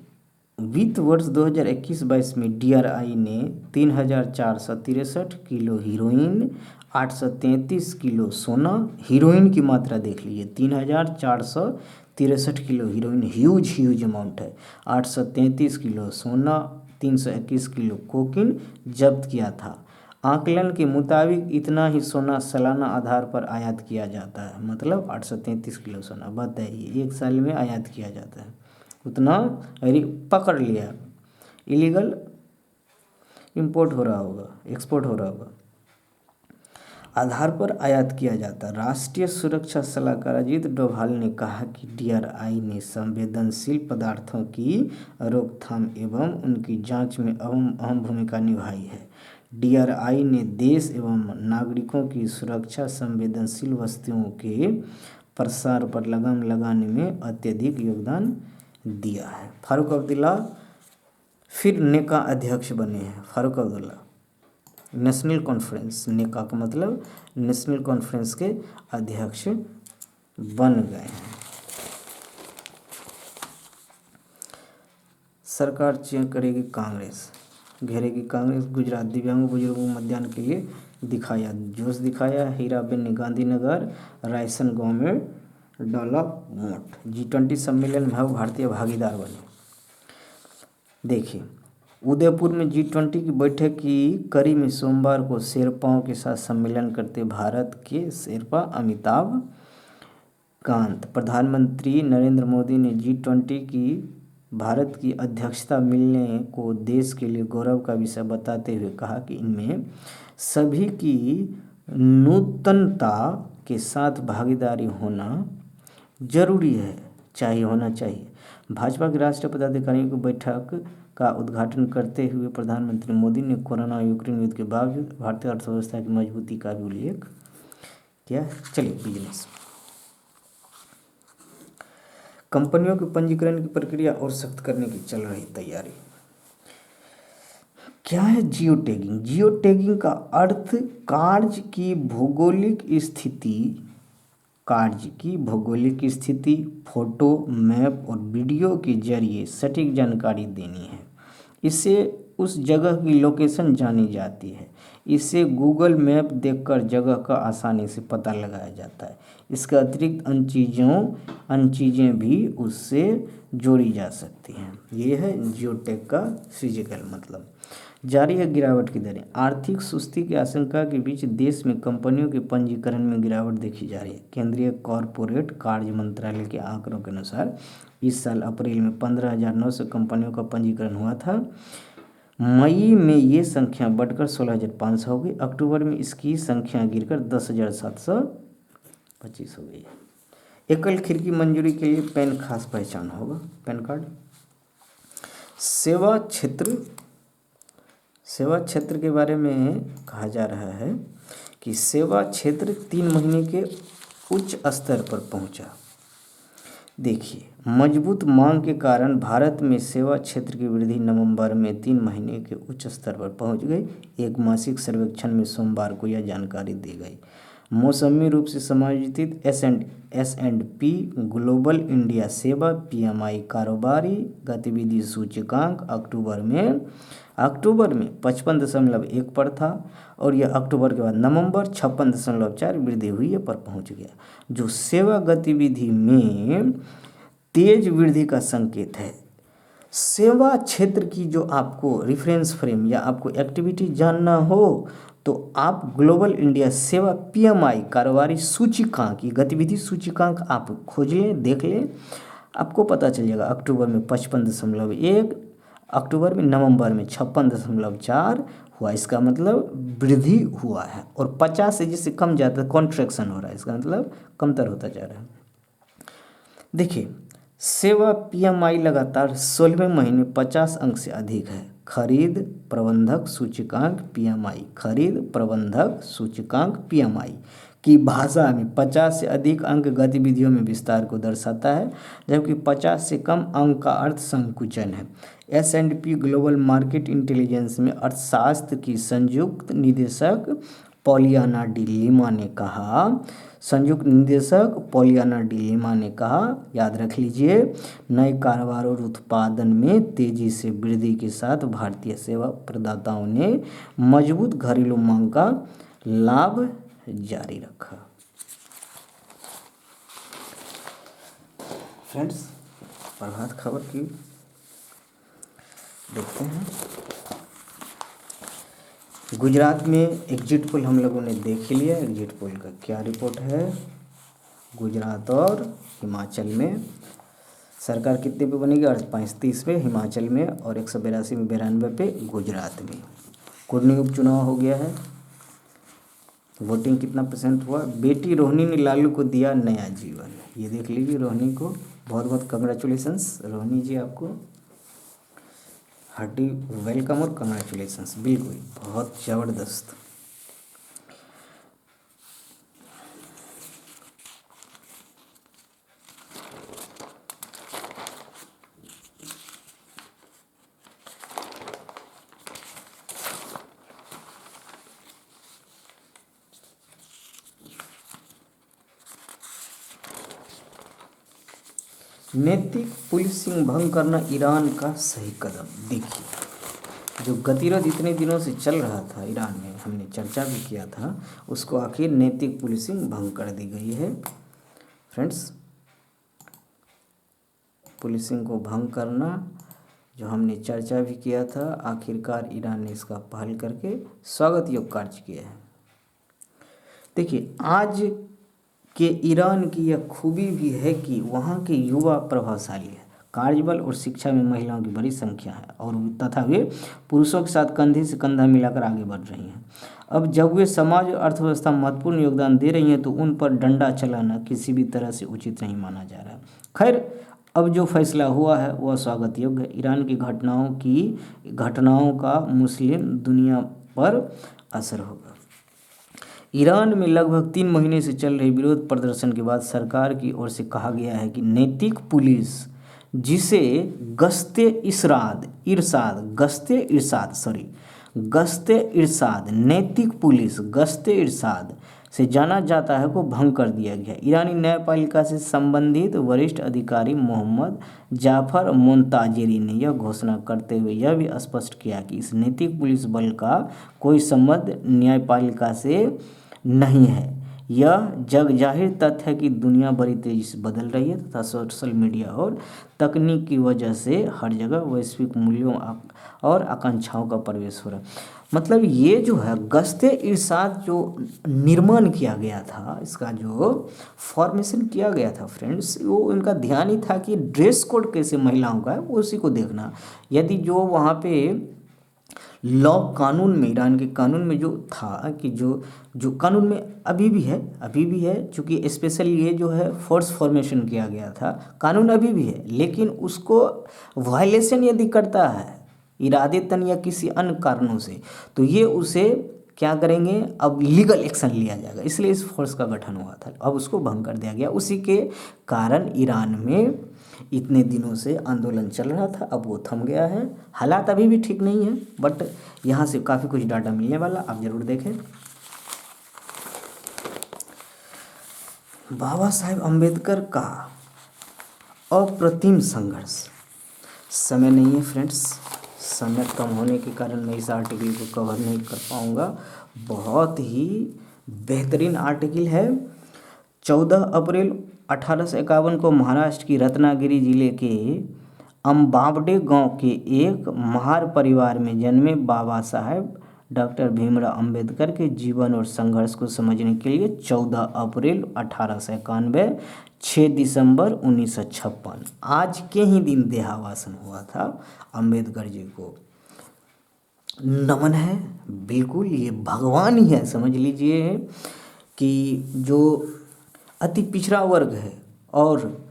वित्त वर्ष 2021-22 में DRI ने 3463 किलो हीरोइन, 833 किलो सोना, हीरोइन की मात्रा देख लीजिए 3433 63 किलो हीरोइन, ह्यूज अमाउंट है। 833 किलो सोना, 321 किलो कोकीन जब्त किया था। आकलन के मुताबिक इतना ही सोना सालाना आधार पर आयात किया जाता है, मतलब 833 किलो सोना बताइए एक साल में आयात किया जाता है उतना। अरे पकड़ लिया, इलीगल इंपोर्ट हो रहा होगा, एक्सपोर्ट हो रहा होगा, आधार पर आयात किया जाता। राष्ट्रीय सुरक्षा सलाहकार अजीत डोभाल ने कहा कि DRI ने संवेदनशील पदार्थों की रोकथाम एवं उनकी जांच में अहम भूमिका निभाई है। DRI ने देश एवं नागरिकों की सुरक्षा, संवेदनशील वस्तुओं के प्रसार पर लगाम लगाने में अत्यधिक योगदान दिया है। फारूक अब्दुल्ला फिर नेका अध्यक्ष बने हैं। फारूक अब्दुल्ला नेशनल कॉन्फ्रेंस, नेका का मतलब नेशनल कॉन्फ्रेंस के अध्यक्ष बन गए हैं। सरकार चेंज करेगी कांग्रेस, घेरेगी कांग्रेस। गुजरात दिव्यांग बुजुर्गों को मतदान के लिए दिखाया, जोश दिखाया। हीराबेन ने गांधीनगर रायसन गांव में डाला वोट। G20 सम्मेलन में भारतीय भागीदार बने। देखिए उदयपुर में G20 की बैठक की कड़ी में सोमवार को शेरपाओं के साथ सम्मेलन करते भारत के शेरपा अमिताभ कांत। प्रधानमंत्री नरेंद्र मोदी ने G20 की भारत की अध्यक्षता मिलने को देश के लिए गौरव का विषय बताते हुए कहा कि इनमें सभी की नूतनता के साथ भागीदारी होना जरूरी है, होना चाहिए। भाजपा के राष्ट्रीय पदाधिकारियों की बैठक का उद्घाटन करते हुए प्रधानमंत्री मोदी ने कोरोना और यूक्रेन युद्ध के बावजूद भारतीय अर्थव्यवस्था की मजबूती का भी उल्लेख किया। चलिए बिजनेस, कंपनियों के पंजीकरण की प्रक्रिया और सख्त करने की चल रही तैयारी। क्या है जियो टैगिंग? जियो टैगिंग का अर्थ कार्य की भौगोलिक स्थिति, फोटो, मैप और वीडियो के जरिए सटीक जानकारी देनी है। इससे उस जगह की लोकेशन जानी जाती है। इससे गूगल मैप देखकर जगह का आसानी से पता लगाया जाता है। इसके अतिरिक्त अन्य चीज़ें भी उससे जोड़ी जा सकती हैं। ये है जियो टैग का फिजिकल मतलब। जारी है गिरावट की दरें। आर्थिक सुस्ती की आशंका के बीच देश में कंपनियों के पंजीकरण में गिरावट देखी जा रही है। केंद्रीय कॉरपोरेट कार्य मंत्रालय के आंकड़ों के अनुसार इस साल अप्रैल में 15,900 कंपनियों का पंजीकरण हुआ था। मई में ये संख्या बढ़कर 16,500 हो गई। अक्टूबर में इसकी संख्या गिरकर 10,725 हो गई। एकल खिड़की मंजूरी के लिए पैन खास पहचान होगा, पैन कार्ड। सेवा क्षेत्र के बारे में कहा जा रहा है कि सेवा क्षेत्र 3 महीने के उच्च स्तर पर पहुंचा। देखिए मजबूत मांग के कारण भारत में सेवा क्षेत्र की वृद्धि नवंबर में 3 महीने के उच्च स्तर पर पहुंच गई। एक मासिक सर्वेक्षण में सोमवार को यह जानकारी दी गई। मौसमी रूप से समायोजित S&P ग्लोबल इंडिया सेवा PMI कारोबारी गतिविधि सूचकांक अक्टूबर में 55.1 पर था और यह अक्टूबर के बाद नवंबर 56.4 वृद्धि हुई पर पहुंच गया, जो सेवा गतिविधि में तेज वृद्धि का संकेत है। सेवा क्षेत्र की जो आपको रेफरेंस फ्रेम या आपको एक्टिविटी जानना हो तो आप ग्लोबल इंडिया सेवा PMI कारोबारी सूचकांक, ये गतिविधि सूचकांक आप खोज लें, देख लें, आपको पता चल जाएगा। अक्टूबर में 55.1, अक्टूबर में नवंबर में 56.4 हुआ, इसका मतलब वृद्धि हुआ है। और 50 से जिससे कम जाता है कॉन्ट्रैक्शन हो रहा है, इसका मतलब कमतर होता जा रहा है। देखिए सेवा PMI लगातार 16वें महीने 50 अंक से अधिक है। खरीद प्रबंधक सूचकांक PMI की भाषा में 50 से अधिक अंक गतिविधियों में विस्तार को दर्शाता है, जबकि 50 से कम अंक का अर्थ संकुचन है। S&P ग्लोबल मार्केट इंटेलिजेंस में अर्थशास्त्र की संयुक्त निदेशक पॉलियाना डी लिमा ने कहा, याद रख लीजिए, नए कारोबार और उत्पादन में तेजी से वृद्धि के साथ भारतीय सेवा प्रदाताओं ने मजबूत घरेलू मांग का लाभ जारी रखा। फ्रेंड्स, प्रभात खबर की देखते हैं। गुजरात में एग्जिट पोल हम लोगों ने देख ही लिया। एग्जिट पोल का क्या रिपोर्ट है? गुजरात और हिमाचल में सरकार कितने पे बनेगी? 35 पे हिमाचल में और 182 में 92 पे गुजरात में। कुर्नी उपचुनाव हो गया है। वोटिंग कितना % हुआ? बेटी रोहिणी ने लालू को दिया नया जीवन। ये देख लीजिए रोहिणी को, बहुत बहुत कंग्रेचुलेसन्स रोहिणी जी, आपको हार्टी वेलकम और कंग्रेचुलेसन्स। बिल्कुल बहुत ज़बरदस्त। नैतिक पुलिसिंग भंग करना ईरान का सही कदम। देखिए, जो गतिरोध इतने दिनों से चल रहा था ईरान में, हमने चर्चा भी किया था, उसको आखिर नैतिक पुलिसिंग भंग कर दी गई है। फ्रेंड्स, पुलिसिंग को भंग करना जो हमने चर्चा भी किया था, आखिरकार ईरान ने इसका पहल करके स्वागत योग्य कार्य किया है। देखिए, आज के ईरान की यह खूबी भी है कि वहाँ के युवा प्रभावशाली है, कार्यबल और शिक्षा में महिलाओं की बड़ी संख्या है और तथा वे पुरुषों के साथ कंधे से कंधा मिलाकर आगे बढ़ रही हैं। अब जब वे समाज और अर्थव्यवस्था में महत्वपूर्ण योगदान दे रही हैं तो उन पर डंडा चलाना किसी भी तरह से उचित नहीं माना जा रहा है। खैर, अब जो फैसला हुआ है वह स्वागत योग्य है। ईरान की घटनाओं का मुस्लिम दुनिया पर असर होगा। ईरान में लगभग 3 महीने से चल रहे विरोध प्रदर्शन के बाद सरकार की ओर से कहा गया है कि नैतिक पुलिस, जिसे गश्ते इरशाद नैतिक पुलिस गश्ते इरशाद से जाना जाता है, को भंग कर दिया गया। ईरानी न्यायपालिका से संबंधित वरिष्ठ अधिकारी मोहम्मद जाफर मोन्ताजेरी ने यह घोषणा करते हुए यह भी स्पष्ट किया कि इस नैतिक पुलिस बल का कोई संबंध न्यायपालिका से नहीं है। यह जग जाहिर तथ्य है कि दुनिया बड़ी तेजी से बदल रही है तथा सोशल मीडिया और तकनीक की वजह से हर जगह वैश्विक मूल्यों और आकांक्षाओं का प्रवेश हो रहा है। मतलब ये जो है गश्ते इरशाद जो निर्माण किया गया था, इसका जो फॉर्मेशन किया गया था फ्रेंड्स, वो उनका ध्यान ही था कि ड्रेस कोड कैसे महिलाओं का है वो उसी को देखना। यदि जो वहाँ पे लॉ कानून में, ईरान के कानून में जो था कि जो कानून में अभी भी है चूँकि स्पेशली ये जो है फोर्स फॉर्मेशन किया गया था, कानून अभी भी है, लेकिन उसको वायलेशन यदि करता है इरादतन या किसी अन्य कारणों से, तो ये उसे क्या करेंगे, अब लीगल एक्शन लिया जाएगा। इसलिए इस फोर्स का गठन हुआ था, अब उसको भंग कर दिया गया। उसी के कारण ईरान में इतने दिनों से आंदोलन चल रहा था, अब वो थम गया है। हालात अभी भी ठीक नहीं है, बट यहाँ से काफ़ी कुछ डाटा मिलने वाला, आप ज़रूर देखें। बाबा साहेब अम्बेडकर का अप्रतिम संघर्ष। समय नहीं है फ्रेंड्स, समय कम होने के कारण मैं इस आर्टिकल को कवर नहीं कर पाऊँगा। बहुत ही बेहतरीन आर्टिकल है। 14 अप्रैल 1851 को महाराष्ट्र की रत्नागिरी जिले के अम्बावडे गांव के एक महार परिवार में जन्मे बाबा साहेब डॉक्टर भीमराव अंबेडकर के जीवन और संघर्ष को समझने के लिए 14 अप्रैल 1891, 6 दिसंबर 1956 आज के ही दिन देहावसान हुआ था अंबेडकर जी को। नमन है, बिल्कुल ये भगवान ही है। समझ लीजिए कि जो अति पिछड़ा वर्ग है और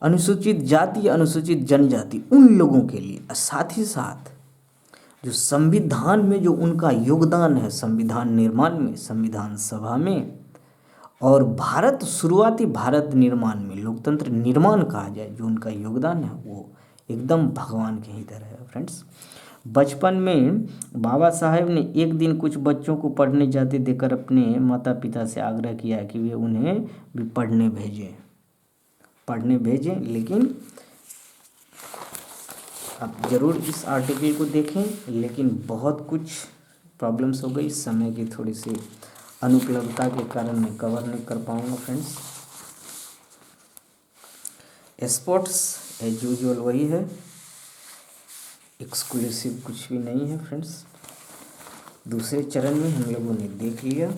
अनुसूचित जाति, अनुसूचित जनजाति, उन लोगों के लिए, साथ ही साथ जो संविधान में जो उनका योगदान है, संविधान निर्माण में, संविधान सभा में, और शुरुआती भारत निर्माण में, लोकतंत्र निर्माण कहा जाए, जो उनका योगदान है वो एकदम भगवान के ही तरह है फ्रेंड्स। बचपन में बाबा साहेब ने एक दिन कुछ बच्चों को पढ़ने जाते देखकर अपने माता पिता से आग्रह किया कि वे उन्हें भी पढ़ने भेजें। लेकिन आप ज़रूर इस आर्टिकल को देखें, लेकिन बहुत कुछ प्रॉब्लम्स हो गई, समय की थोड़ी सी अनुपलब्धता के कारण मैं कवर नहीं कर पाऊँगा फ्रेंड्स। स्पोर्ट्स एज यूजुअल वही है, एक्सक्लूसिव कुछ भी नहीं है फ्रेंड्स। दूसरे चरण में हम लोगों ने देख लिया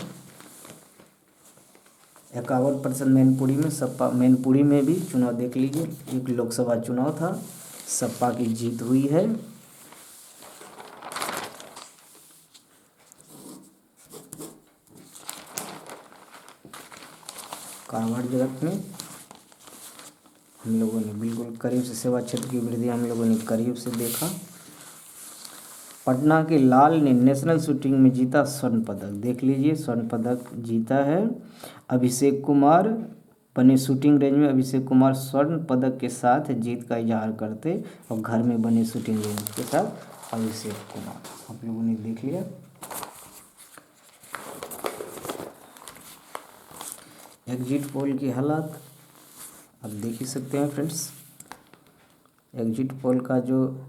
51% मैनपुरी में सपा, मैनपुरी में भी चुनाव देख लीजिए, एक लोकसभा चुनाव था, सपा की जीत हुई है। कांवड़ जगत में हम लोगों ने बिल्कुल करीब से सेवा क्षेत्र की वृद्धि हम लोगों ने करीब से देखा। पटना के लाल ने नेशनल शूटिंग में जीता स्वर्ण पदक, देख लीजिए स्वर्ण पदक जीता है। अभिषेक कुमार बने शूटिंग रेंज में, अभिषेक कुमार स्वर्ण पदक के साथ जीत का इजहार करते और घर में बने शूटिंग रेंज के साथ अभिषेक कुमार आप लोगों ने देख लिया। एग्जिट पोल की हालत आप देख ही सकते हैं फ्रेंड्स। एग्जिट पोल का जो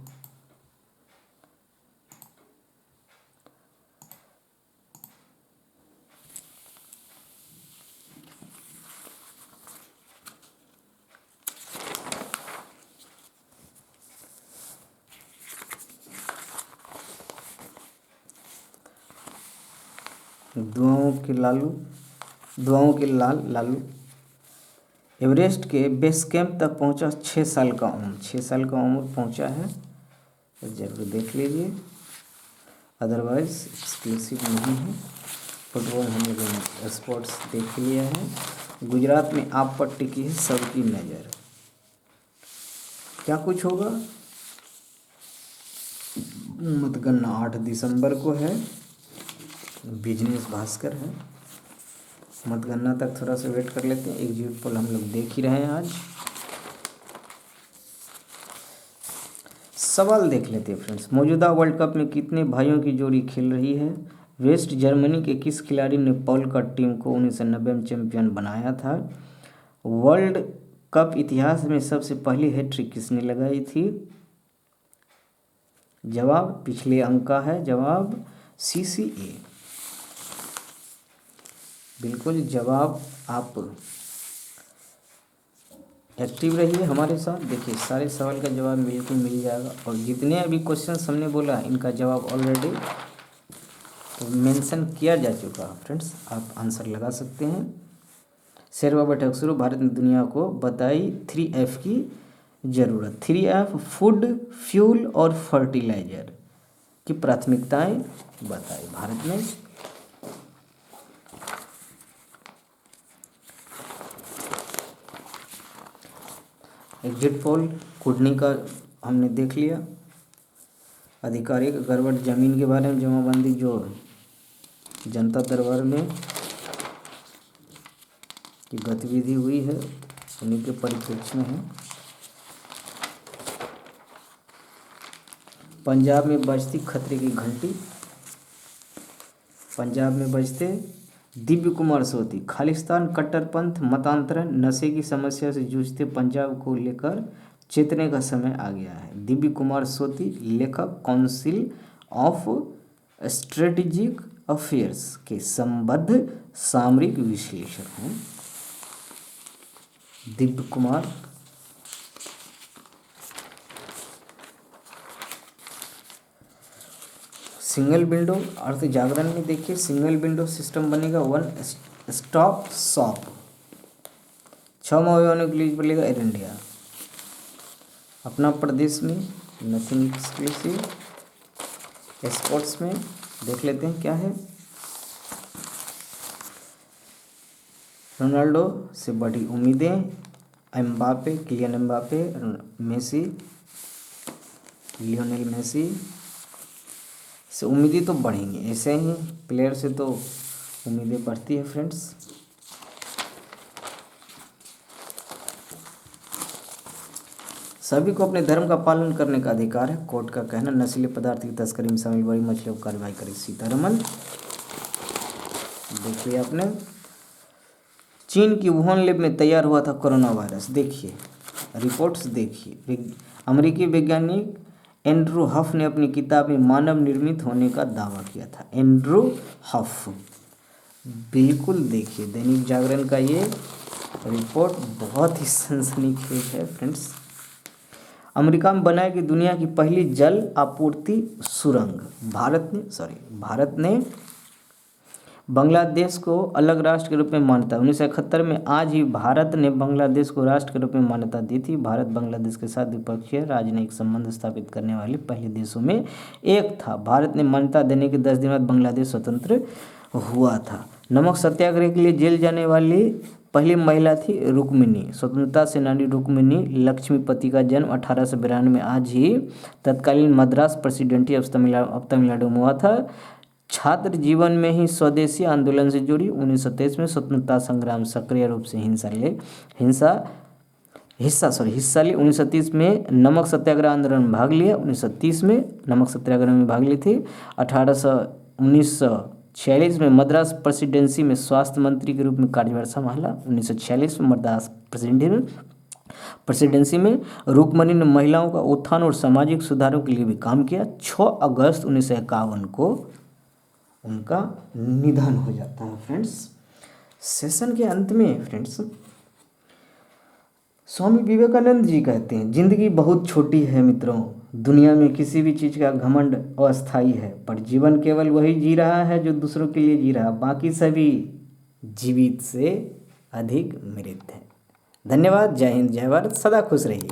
दुआओं के लालू एवरेस्ट के बेस कैंप तक पहुंचा 6 साल का उम्र पहुंचा है, जरूर देख लीजिए, अदरवाइज एक्सक्लूसिव नहीं है। फुटबॉल हम लोगों ने स्पोर्ट्स देख लिया है। गुजरात में आप पर टिकी है सबकी नज़र, क्या कुछ होगा मतगणना 8 दिसंबर को है, बिजनेस भास्कर है। मतगणना तक थोड़ा सा वेट कर लेते हैं। एग्जिट पोल हम लोग देख ही रहे हैं। आज सवाल देख लेते हैं फ्रेंड्स। मौजूदा वर्ल्ड कप में कितने भाइयों की जोड़ी खेल रही है? वेस्ट जर्मनी के किस खिलाड़ी ने पॉलकट टीम को 1990 में चैंपियन बनाया था? वर्ल्ड कप इतिहास में सबसे पहली हैट्रिक किसने लगाई थी? जवाब पिछले अंक का है, जवाब CCA। बिल्कुल जवाब आप एक्टिव रहिए हमारे साथ, देखिए सारे सवाल का जवाब बिल्कुल मिल जाएगा। और जितने अभी क्वेश्चंस हमने बोला इनका जवाब ऑलरेडी मेंशन किया जा चुका है फ्रेंड्स, आप आंसर लगा सकते हैं। शेर बाबा ठकुर भारत ने दुनिया को बताई 3F की ज़रूरत। 3F फूड, फ्यूल और फर्टिलाइजर की प्राथमिकताएं बताई भारत में। एग्जिट पोल कुडनी का हमने देख लिया। आधिकारिक गड़बड़ जमीन के बारे में जमाबंदी जो जनता दरबार में की गतिविधि हुई है उन्हीं के परिप्रेक्ष्य में है। पंजाब में बजती खतरे की घंटी, पंजाब में बजते दिव्य कुमार सोती। खालिस्तान, कट्टरपंथ, मतांतरण, नशे की समस्या से जूझते पंजाब को लेकर चेतने का समय आ गया है। दिव्य कुमार सोती लेखक, काउंसिल ऑफ स्ट्रेटेजिक अफेयर्स के संबद्ध सामरिक विश्लेषक हैं। दिव्य कुमार सिंगल विंडो अर्थ जागरण में देखिए, सिंगल विंडो सिस्टम बनेगा, वन स्टॉप शॉप, 6 महीनों के लिए बनेगा एयर इंडिया। अपना प्रदेश में नथिंग एक्सक्लूसिव। स्पोर्ट्स में देख लेते हैं क्या है। रोनाल्डो से बड़ी उम्मीदें, Mbappe, Kylian Mbappe, Messi, Lionel Messi से उम्मीदें तो बढ़ेंगी, ऐसे ही प्लेयर से तो उम्मीदें बढ़ती है फ्रेंड्स। सभी को अपने धर्म का पालन करने का अधिकार है, कोर्ट का कहना। नशीले पदार्थ की तस्करी में शामिल बड़ी मछलियों पर कार्रवाई करेगी सीतारमन। देखिए आपने चीन की वुहान लैब में तैयार हुआ था कोरोना वायरस, देखिए रिपोर्ट्स देखिए। अमेरिकी वैज्ञानिक एंड्रू हफ ने अपनी किताब में मानव निर्मित होने का दावा किया था। एंड्रू हफ, बिल्कुल देखिए दैनिक जागरण का ये रिपोर्ट बहुत ही सनसनीखेज है फ्रेंड्स। अमेरिका में बनाएगी दुनिया की पहली जल आपूर्ति सुरंग। भारत ने बांग्लादेश को अलग राष्ट्र के रूप में मान्यता 1971 में आज ही भारत ने बांग्लादेश को राष्ट्र के रूप में मान्यता दी थी। भारत बांग्लादेश के साथ द्विपक्षीय राजनयिक संबंध स्थापित करने वाले पहले देशों में एक था। भारत ने मान्यता देने के 10 दिन बाद बांग्लादेश स्वतंत्र हुआ था। नमक सत्याग्रह के लिए जेल जाने वाली पहली महिला थी रुक्मिणी। स्वतंत्रता सेनानी रुक्मिणी लक्ष्मीपति का जन्म 1892 में आज ही तत्कालीन मद्रास प्रेसिडेंसी ऑफ तमिलनाडु में हुआ था। छात्र जीवन में ही स्वदेशी आंदोलन से जुड़ी 1923 में स्वतंत्रता संग्राम सक्रिय रूप से हिस्सा ली। 1930 में नमक सत्याग्रह आंदोलन में भाग लिया। 1930 में नमक सत्याग्रह में भाग ली थी। 1946 में मद्रास प्रेसिडेंसी में स्वास्थ्य मंत्री के रूप में कार्यभार संभाला। 1946 में मद्रास प्रेसिडेंसी में रुक्मिणी ने महिलाओं का उत्थान और सामाजिक सुधारों के लिए भी काम किया। 6 अगस्त 1951 को उनका निधन हो जाता है फ्रेंड्स। सेशन के अंत में फ्रेंड्स स्वामी विवेकानंद जी कहते हैं, जिंदगी बहुत छोटी है मित्रों, दुनिया में किसी भी चीज़ का घमंड अस्थायी है, पर जीवन केवल वही जी रहा है जो दूसरों के लिए जी रहा, बाकी सभी जीवित से अधिक मृत है। धन्यवाद। जय हिंद, जय भारत। सदा खुश रहिए।